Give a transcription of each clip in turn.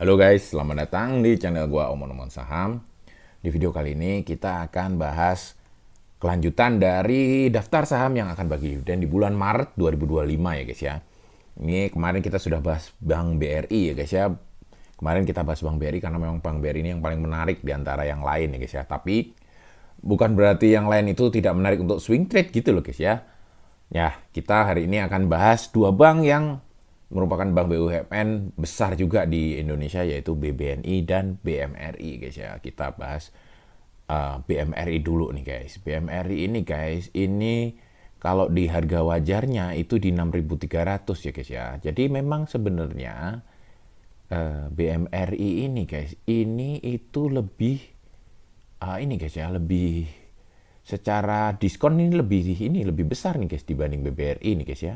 Halo guys, selamat datang di channel gua Omon-Omon Saham. Di video kali ini kita akan bahas kelanjutan dari daftar saham yang akan bagi dividen di bulan Maret 2025 ya guys ya. Ini kemarin kita sudah bahas Bank BRI ya guys ya. Kemarin kita bahas Bank BRI karena memang Bank BRI ini yang paling menarik di antara yang lain ya guys ya. Tapi bukan berarti yang lain itu tidak menarik untuk swing trade gitu loh guys ya. Ya, kita hari ini akan bahas dua bank yang merupakan bank BUMN besar juga di Indonesia, yaitu BBNI dan BMRI guys ya. Kita bahas BMRI dulu nih guys. BMRI ini guys, ini kalau di harga wajarnya itu di 6.300 ya guys ya. Jadi memang sebenarnya BMRI ini guys, ini itu lebih ini guys ya, lebih secara diskon ini lebih besar nih guys dibanding BBRI nih guys ya.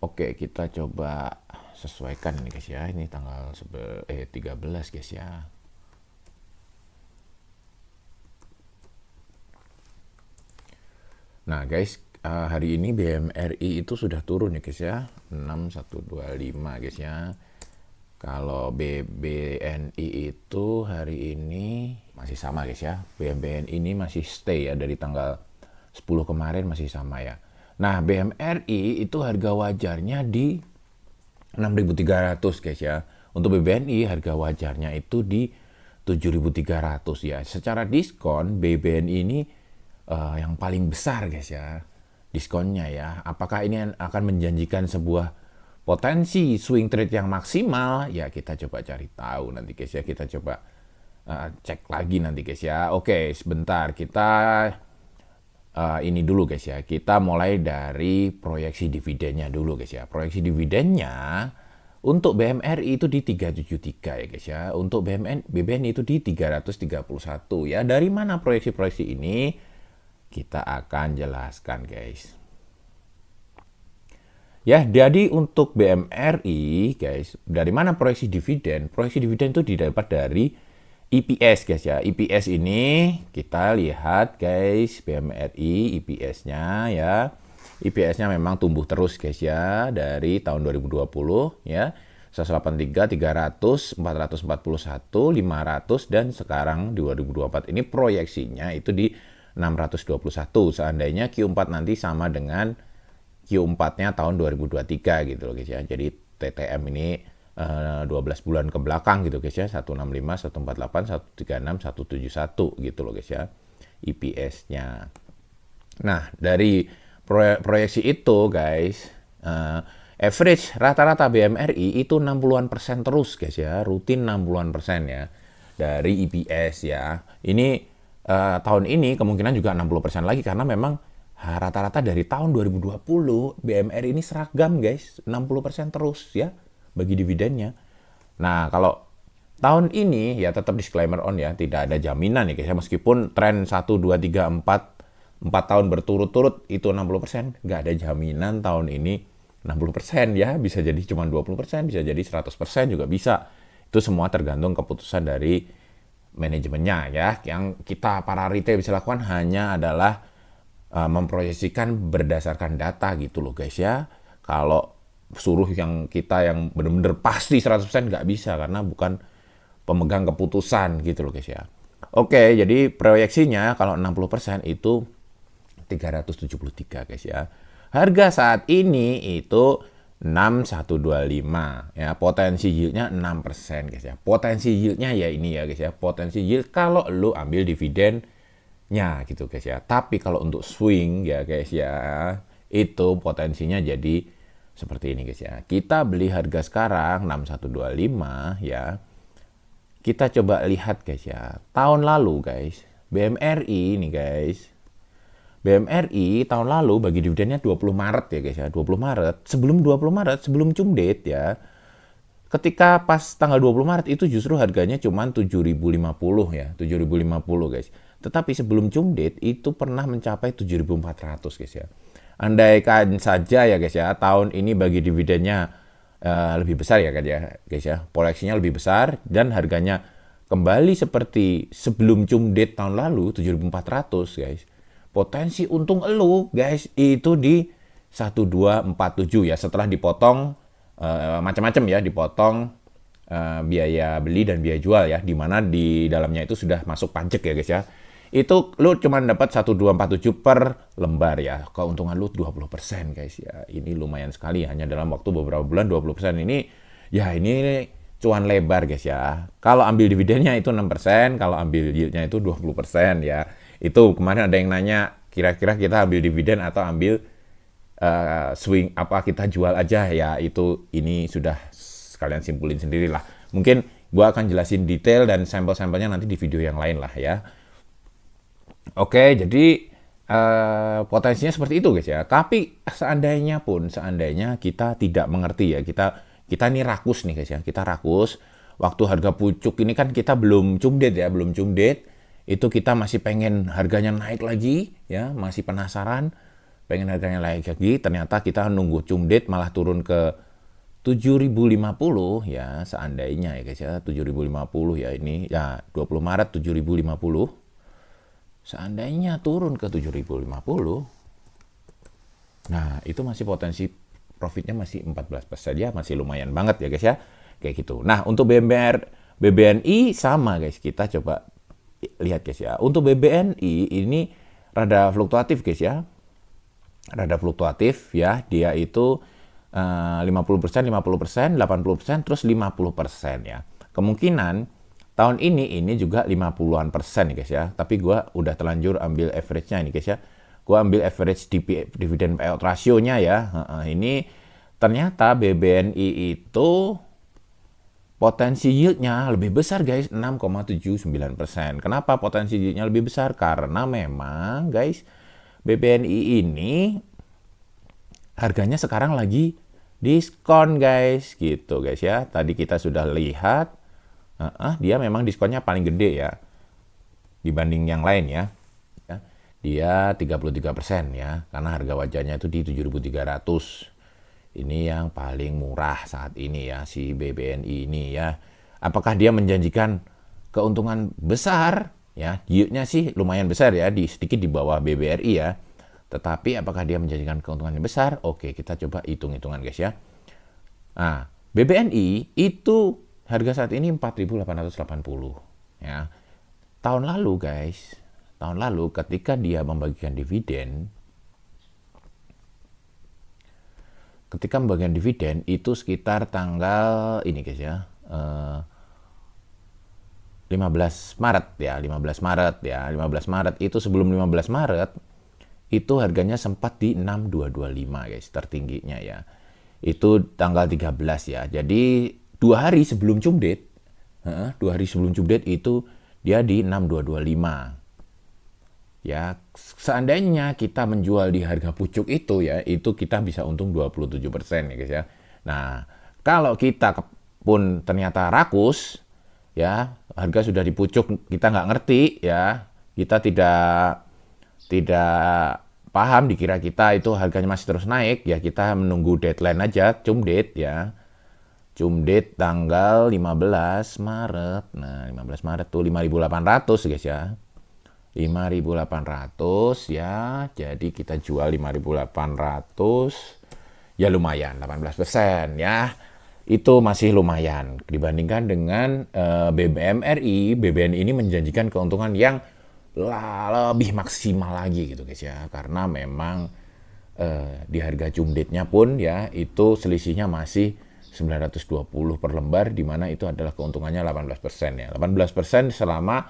Oke, kita coba sesuaikan nih guys ya. Ini tanggal 13 guys ya. Nah guys, hari ini BMRI itu sudah turun ya guys ya. 6125 guys ya. Kalau BBNI itu hari ini masih sama guys ya. BBNI ini masih stay ya dari tanggal 10 kemarin masih sama ya. Nah, BMRI itu harga wajarnya di 6.300 guys ya. Untuk BBNI harga wajarnya itu di 7.300 ya. Secara diskon BBNI ini yang paling besar guys ya. Diskonnya ya. Apakah ini akan menjanjikan sebuah potensi swing trade yang maksimal? Ya, kita coba cari tahu nanti guys ya. Kita coba cek lagi nanti guys ya. Oke, sebentar kita ini dulu guys ya, kita mulai dari proyeksi dividennya dulu guys ya. Proyeksi dividennya untuk BMRI itu di 373 ya guys ya. Untuk BBN itu di 331 ya. Dari mana proyeksi-proyeksi ini? Kita akan jelaskan guys. Ya, jadi untuk BMRI guys, dari mana proyeksi dividen? Proyeksi dividen itu didapat dari EPS guys ya. EPS ini kita lihat guys, BMRI EPS-nya ya. EPS-nya memang tumbuh terus guys ya dari tahun 2020 ya. 183, 300, 441, 500 dan sekarang 2024 ini proyeksinya itu di 621. Seandainya Q4 nanti sama dengan Q4-nya tahun 2023 gitu loh guys ya. Jadi TTM ini 12 bulan ke belakang gitu guys ya, 165, 148, 136, 171 gitu loh guys ya EPS-nya. Nah, dari proyeksi itu guys, average rata-rata BMRI itu 60-an% terus guys ya, rutin 60-an% ya dari EPS ya. Ini tahun ini kemungkinan juga 60% lagi karena memang rata-rata dari tahun 2020 BMRI ini seragam guys, 60% terus ya bagi dividennya. Nah, kalau tahun ini ya tetap disclaimer on ya, tidak ada jaminan ya guys ya, meskipun tren 1, 2, 3, 4 tahun berturut-turut itu 60%, nggak ada jaminan tahun ini 60% ya, bisa jadi cuma 20%, bisa jadi 100% juga bisa. Itu semua tergantung keputusan dari manajemennya ya. Yang kita para retail bisa lakukan hanya adalah memproyeksikan berdasarkan data gitu loh guys ya. Kalau suruh yang kita yang benar-benar pasti 100% nggak bisa karena bukan pemegang keputusan gitu loh guys ya. Oke, jadi proyeksinya kalau 60% itu 373 guys ya. Harga saat ini itu 6125 ya. Potensi yieldnya 6% guys ya. Potensi yieldnya ya ini ya guys ya. Potensi yield kalau lu ambil dividennya gitu guys ya. Tapi kalau untuk swing ya guys ya, itu potensinya jadi seperti ini guys ya. Kita beli harga sekarang 6125 ya. Kita coba lihat guys ya. Tahun lalu guys, BMRI nih guys. BMRI tahun lalu bagi dividennya 20 Maret ya guys ya. 20 Maret. Sebelum 20 Maret, sebelum cum date ya. Ketika pas tanggal 20 Maret itu justru harganya cuma 7.050 ya. 7.050 guys. Tetapi sebelum cum date itu pernah mencapai 7.400 guys ya. Andaikan saja ya guys ya, tahun ini bagi dividennya lebih besar ya kan ya guys ya, proyeksinya lebih besar dan harganya kembali seperti sebelum cum date tahun lalu 7.400 guys. Potensi untung elu guys itu di 1247 ya, setelah dipotong macam-macam ya, dipotong biaya beli dan biaya jual ya, di mana di dalamnya itu sudah masuk pajak ya guys ya. Itu lu cuma dapat 1247 per lembar ya. Keuntungan lu 20% guys ya. Ini lumayan sekali, hanya dalam waktu beberapa bulan 20% ini ya, ini cuan lebar guys ya. Kalau ambil dividennya itu 6%, kalau ambil yieldnya itu 20% ya. Itu kemarin ada yang nanya, kira-kira kita ambil dividen atau ambil swing, apa kita jual aja ya. Itu ini sudah kalian simpulin sendiri lah. Mungkin gua akan jelasin detail dan sampel-sampelnya nanti di video yang lain lah ya. Oke, jadi potensinya seperti itu guys ya. Tapi seandainya kita tidak mengerti ya, kita ini rakus nih guys ya. Kita rakus. Waktu harga pucuk ini kan kita belum cumdet ya, belum cumdet. Itu kita masih pengen harganya naik lagi ya, masih penasaran pengen harganya naik lagi. Ternyata kita nunggu cumdet malah turun ke 7.050 ya, seandainya ya guys ya, 7.050 ya, ini ya 20 Maret 7.050. Seandainya turun ke 7.050, nah itu masih potensi profitnya masih 14% ya, masih lumayan banget ya guys ya, kayak gitu. Nah untuk BBNI sama guys, kita coba lihat guys ya. Untuk BBNI ini rada fluktuatif guys ya, rada fluktuatif ya, dia itu 50%, 50%, 80%, terus 50% ya. Kemungkinan tahun ini juga 50-an persen nih guys ya. Tapi gue udah terlanjur ambil average-nya ini guys ya. Gue ambil average dividend payout ratio-nya ya. Ini ternyata BBNI itu potensi yield-nya lebih besar guys, 6,79%. Kenapa potensi yield-nya lebih besar? Karena memang guys, BBNI ini harganya sekarang lagi diskon guys, gitu guys ya. Tadi kita sudah lihat, dia memang diskonnya paling gede ya dibanding yang lain ya. Dia 33% ya, karena harga wajarnya itu di 7.300. Ini yang paling murah saat ini ya, si BBNI ini ya. Apakah dia menjanjikan keuntungan besar ya? Yieldnya sih lumayan besar ya, sedikit di bawah BBRI ya. Tetapi apakah dia menjanjikan keuntungannya besar? Oke, kita coba hitung-hitungan guys ya. Nah, BBNI itu harga saat ini 4.880 ya. Tahun lalu guys, tahun lalu ketika dia membagikan dividen, itu sekitar tanggal ini guys ya, 15 Maret ya, 15 Maret itu, sebelum 15 Maret itu harganya sempat di 6.225 guys, tertingginya ya. Itu tanggal 13 ya. Jadi 2 hari sebelum cumdet, itu dia di 6.225. Ya, seandainya kita menjual di harga pucuk itu ya, itu kita bisa untung 27% ya guys ya. Nah, kalau kita pun ternyata rakus ya, harga sudah di pucuk, kita nggak ngerti ya, kita tidak paham, dikira kita itu harganya masih terus naik ya, kita menunggu deadline aja, cumdet ya. Cumdet tanggal 15 Maret. Nah, 15 Maret tuh 5.800 guys ya. 5.800 ya. Jadi kita jual 5.800. Ya lumayan, 18% ya. Itu masih lumayan dibandingkan dengan BBMRI. BBN ini menjanjikan keuntungan yang lebih maksimal lagi gitu guys ya. Karena memang di harga cumdetnya pun ya, itu selisihnya masih 920 per lembar, di mana itu adalah keuntungannya 18% ya. 18% selama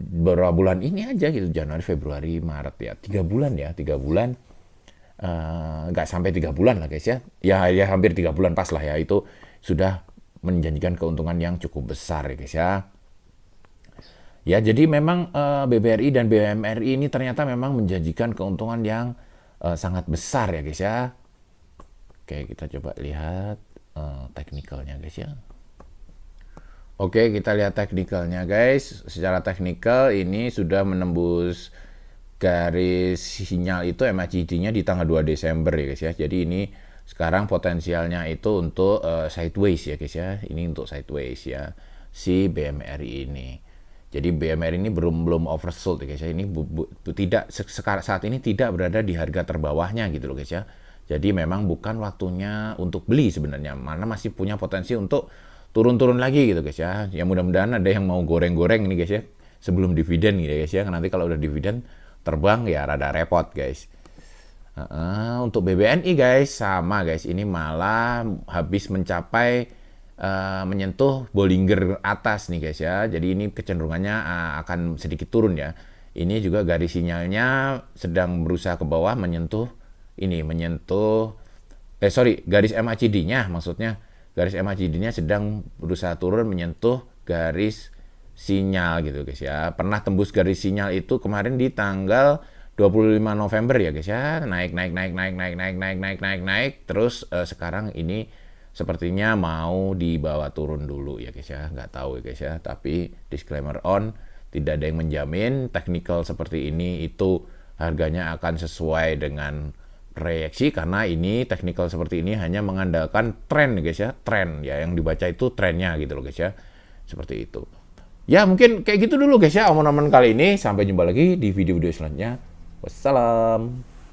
beberapa bulan ini aja gitu, Januari, Februari, Maret ya. 3 bulan ya, 3 bulan. Nggak sampai 3 bulan lah guys ya. Ya hampir 3 bulan pas lah ya. Itu sudah menjanjikan keuntungan yang cukup besar ya guys ya. Ya, jadi memang BBRI dan BMRI ini ternyata memang menjanjikan keuntungan yang sangat besar ya guys ya. Oke, kita coba lihat teknikalnya guys ya. Oke, kita lihat teknikalnya guys. Secara teknikal ini sudah menembus garis sinyal itu, MACD-nya di tanggal 2 Desember ya guys ya. Jadi ini sekarang potensialnya itu untuk sideways ya guys ya. Ini untuk sideways ya, si BMRI ini. Jadi BMRI ini belum oversold ya guys ya. Ini tidak saat ini tidak berada di harga terbawahnya gitu loh guys ya. Jadi memang bukan waktunya untuk beli sebenarnya, mana masih punya potensi untuk turun-turun lagi gitu guys ya. Ya mudah-mudahan ada yang mau goreng-goreng nih guys ya sebelum dividen gitu guys ya. Nanti kalau udah dividen terbang ya rada repot guys. Untuk BBNI guys sama guys, ini malah habis mencapai menyentuh Bollinger atas nih guys ya. Jadi ini kecenderungannya akan sedikit turun ya. Ini juga garis sinyalnya sedang berusaha ke bawah menyentuh garis MACD-nya maksudnya. Garis MACD-nya sedang berusaha turun menyentuh garis sinyal gitu guys ya. Pernah tembus garis sinyal itu kemarin di tanggal 25 November ya guys ya. Naik terus sekarang ini sepertinya mau dibawa turun dulu ya guys ya. Nggak tahu ya guys ya, tapi disclaimer on, tidak ada yang menjamin technical seperti ini itu harganya akan sesuai dengan proyeksi, karena ini technical seperti ini hanya mengandalkan tren guys ya, tren ya, yang dibaca itu trennya gitu loh guys ya, seperti itu ya. Mungkin kayak gitu dulu guys ya omongan kali ini, sampai jumpa lagi di video-video selanjutnya. Wassalam.